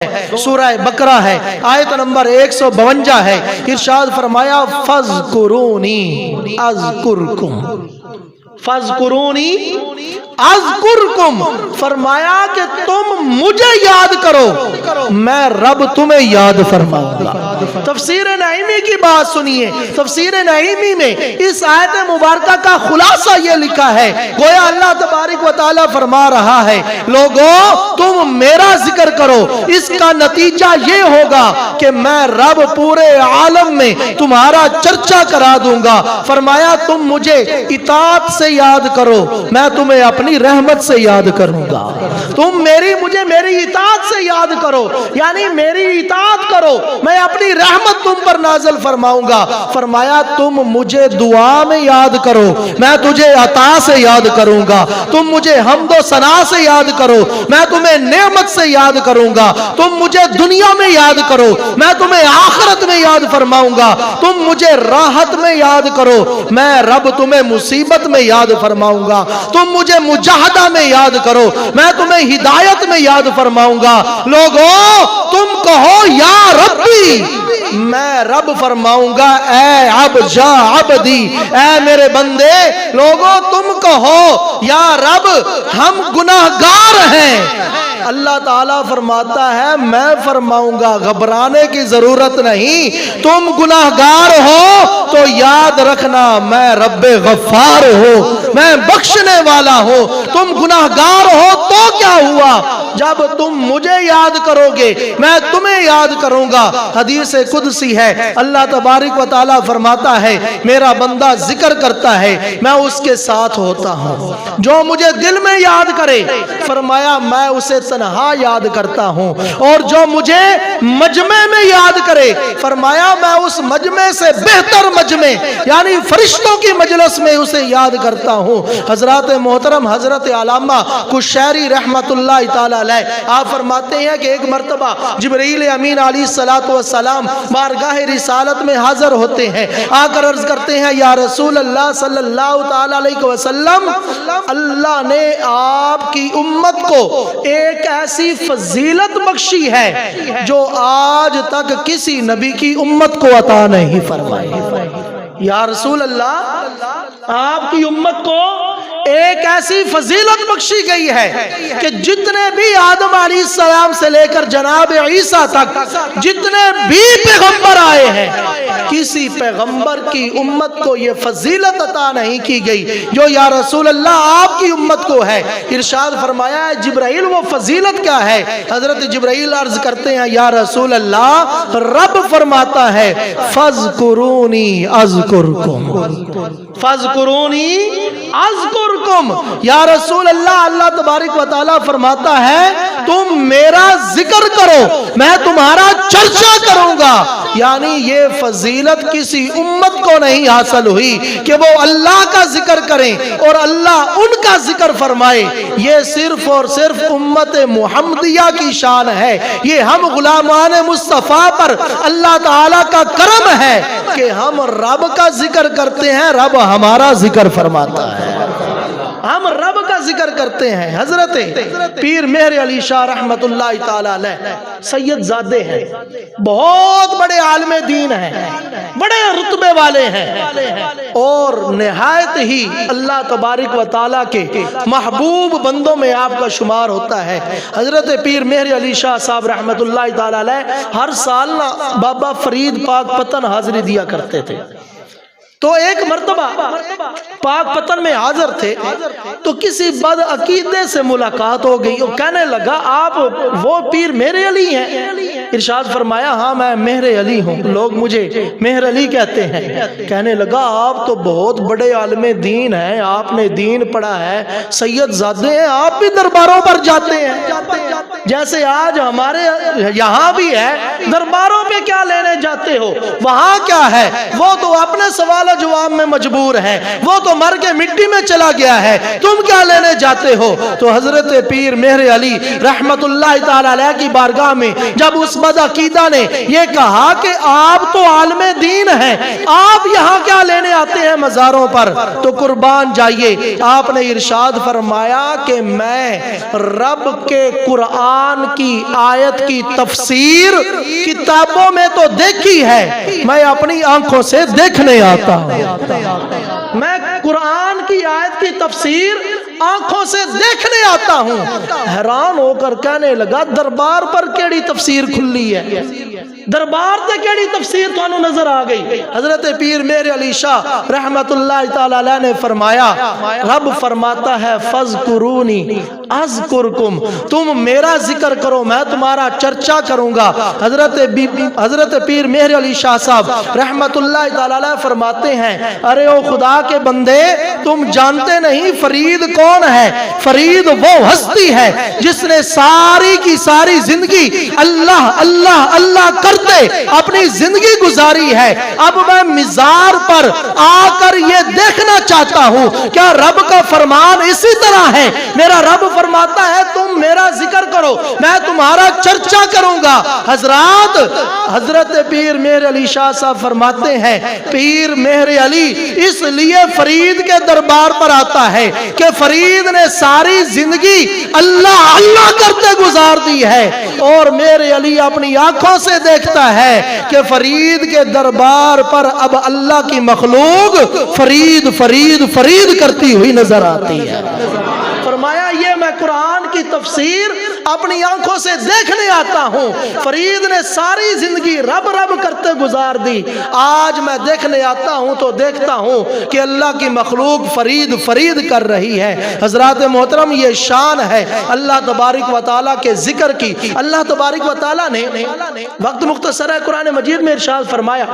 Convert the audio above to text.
سورہ بقرہ ہے، آیت نمبر 152 ہے۔ ارشاد فرمایا فَاذْكُرُونِي أَذْكُرْكُمْ، فَاذْكُرُونِي أَذْكُرْكُمْ، فرمایا کہ تم مجھے یاد کرو میں رب تمہیں یاد فرماؤں گا۔ تفسیر نعیمی کی بات سنیے، تفسیر نعیمی میں اس آیت مبارکہ کا خلاصہ یہ لکھا ہے، گویا اللہ تبارک و تعالی فرما رہا ہے لوگو تم میرا ذکر کرو، اس کا نتیجہ یہ ہوگا کہ میں رب پورے عالم میں تمہارا چرچا کرا دوں گا۔ فرمایا تم مجھے اطاعت سے یاد کرو میں تمہیں اپنی رحمت سے یاد کروں گا، تم مجھے میری اطاعت سے یاد کرو، یعنی میری اطاعت کرو میں اپنی رحمت تم پر نازل فرماؤں گا۔ فرمایا تم مجھے دعا میں یاد کرو میں تجھے عطا سے یاد کروں گا، تم مجھے حمد و ثنا سے یاد کرو میں تمہیں نعمت سے یاد کروں گا، تم مجھے دنیا میں یاد کرو میں تمہیں آخرت میں یاد فرماؤں گا، تم مجھے راحت میں یاد کرو میں رب تمہیں مصیبت میں یاد فرماؤں گا، تم مجھے مجاہدہ میں یاد کرو میں تمہیں ہدایت میں یاد فرماؤں گا۔ لوگو تم کہو یا ربی، میں رب فرماؤں گا اے عبد جا عبدی، اے میرے بندے۔ لوگو تم کہو یا رب ہم گناہگار ہیں، اللہ تعالیٰ فرماتا ہے میں فرماؤں گا گھبرانے کی ضرورت نہیں، تم گناہگار ہو تو یاد رکھنا میں رب غفار ہوں، میں بخشنے والا ہوں۔ تم گناہگار ہو تو کیا ہوا، جب تم مجھے یاد کرو گے میں تمہیں یاد کروں گا۔ حدیث قدسی ہے، اللہ تبارک و تعالیٰ فرماتا ہے میرا بندہ ذکر کرتا ہے میں اس کے ساتھ ہوتا ہوں، جو مجھے دل میں یاد کرے فرمایا میں اسے تنہا یاد کرتا ہوں، اور جو مجھے مجمع میں یاد کرے فرمایا میں اس مجمع سے بہتر مجمع یعنی فرشتوں کی مجلس میں اسے یاد کرتا ہوں۔ حضرات محترم حضرت علامہ قشیری رحمت اللہ تعالی علیہ آپ فرماتے ہیں کہ ایک مرتبہ جبرائیل امین علیہ السلام بارگاہ رسالت میں حاضر ہوتے ہیں، آ کر عرض کرتے ہیں یا رسول اللہ صلی اللہ تعالی علیہ وسلم اللہ نے آپ کی امت کو ایک ایسی فضیلت بخشی ہے جو آج تک کسی نبی کی امت کو عطا نہیں فرمائی۔ یا رسول اللہ آپ کی امت کو ایک ایسی فضیلت بخشی گئی ہے کہ جتنے بھی آدم علیہ السلام سے لے کر جناب عیسیٰ تک جتنے بھی پیغمبر آئے ہیں کسی پیغمبر کی امت کو یہ فضیلت عطا نہیں کی گئی جو یا رسول اللہ آپ کی امت کو ہے۔ ارشاد فرمایا ہے جبرائیل وہ فضیلت کیا ہے؟ حضرت جبرائیل عرض کرتے ہیں یا رسول اللہ رب فرماتا ہے فَاذْكُرُونِي أَذْكُرْكُمْ، فَاذْكُرُونِي أَذْكُرْكُمْ، یا رسول اللہ اللہ تبارک و تعالیٰ فرماتا ہے تم میرا ذکر کرو میں تمہارا چرچا کروں گا۔ یعنی یہ فضیلت کسی امت کو نہیں حاصل ہوئی کہ وہ اللہ کا ذکر کریں اور اللہ ان کا ذکر فرمائے، یہ صرف اور صرف امت محمدیہ کی شان ہے۔ یہ ہم غلامان مصطفیٰ پر اللہ تعالیٰ کا کرم ہے کہ ہم رب کا ذکر کرتے ہیں، رب ہمارا ذکر فرماتا ہے، ہم رب کا ذکر کرتے ہیں۔ حضرت پیر مہر علی شاہ رحمت اللہ تعالی علیہ سید زادے ہیں، بہت بڑے عالم دین ہیں، بڑے رتبے والے ہیں اور نہایت ہی اللہ تبارک و تعالیٰ کے محبوب بندوں میں آپ کا شمار ہوتا ہے۔ حضرت پیر مہر علی شاہ صاحب رحمت اللہ تعالی علیہ ہر سال بابا فرید پاک پتن حاضری دیا کرتے تھے، تو ایک مرتبہ پاک پتن میں حاضر تھے تو کسی بد عقیدے سے ملاقات ہو گئی، وہ کہنے لگا آپ وہ پیر مہر علی ہیں؟ ارشاد فرمایا ہاں میں مہر علی ہوں، لوگ مجھے مہر علی کہتے ہیں۔ کہنے لگا آپ تو بہت بڑے عالم دین ہیں، آپ نے دین پڑھا ہے، سید زادے ہیں، آپ بھی درباروں پر جاتے ہیں جیسے آج ہمارے یہاں بھی ہے، درباروں پہ کیا لینے جاتے ہو؟ وہاں کیا ہے؟ وہ تو اپنے سوال جواب میں مجبور ہے، وہ تو مر کے مٹی میں چلا گیا ہے، تم کیا لینے جاتے ہو؟ تو حضرت پیر مہر علی رحمت اللہ تعالی علیہ کی بارگاہ میں جب اس مثبت عقیدہ نے یہ کہا کہ آپ تو عالم دین ہیں، آپ یہاں کیا لینے آتے ہیں مزاروں پر؟ تو قربان جائیے، آپ نے ارشاد فرمایا کہ میں رب کے قرآن کی آیت کی تفسیر کتابوں میں تو دیکھی ہے، میں اپنی آنکھوں سے دیکھنے آتا ہوں۔ میں قرآن کی آیت کی تفسیر آنکھوں سے دیکھنے آتا ہوں۔ حیران ہو کر کہنے لگا دربار پر کیڑی تفسیر کھلی ہے؟ دربار تے کیڑی تفسیر تو انہوں نظر آ گئی؟ حضرت پیر مہر علی شاہ رحمت اللہ تعالی علیہ نے فرمایا، رب فرماتا ہے فَاذْكُرُونِي أَذْكُرْكُمْ، تم میرا ذکر کرو میں تمہارا چرچا کروں گا۔ حضرت پیر مہر علی شاہ صاحب رحمت اللہ تعالی علیہ فرماتے ہیں، ارے او خدا کے بندے، تم جانتے نہیں فرید کون ہے؟ فرید وہ ہستی ہے جس نے ساری کی ساری زندگی اللہ اللہ اللہ کرتے اپنی زندگی گزاری ہے۔ اب میں مزار پر آ کر یہ دیکھنا چاہتا ہوں کیا رب کا فرمان اسی طرح ہے؟ میرا رب فرماتا ہے تم میرا ذکر کرو میں تمہارا چرچا کروں گا۔ حضرات، حضرت پیر مہر علی شاہ صاحب فرماتے ہیں پیر مہر علی اس لیے فرید کے دربار پر آتا ہے کہ فرید نے ساری زندگی اللہ اللہ کرتے گزار دی ہے، اور میرے علی اپنی آنکھوں سے دیکھتا ہے کہ فرید کے دربار پر اب اللہ کی مخلوق فرید فرید فرید کرتی ہوئی نظر آتی ہے۔ فرمایا یہ میں قرآن کی تفسیر اپنی آنکھوں سے دیکھنے آتا ہوں، فرید نے ساری زندگی رب رب کرتے گزار دی، آج میں دیکھنے آتا ہوں تو دیکھتا ہوں کہ اللہ کی مخلوق فرید فرید کر رہی ہے۔ حضرات محترم، یہ شان ہے اللہ تبارک و تعالیٰ کے ذکر کی۔ اللہ تبارک و تعالیٰ نے وقت مختصر ہے قرآن مجید میں ارشاد فرمایا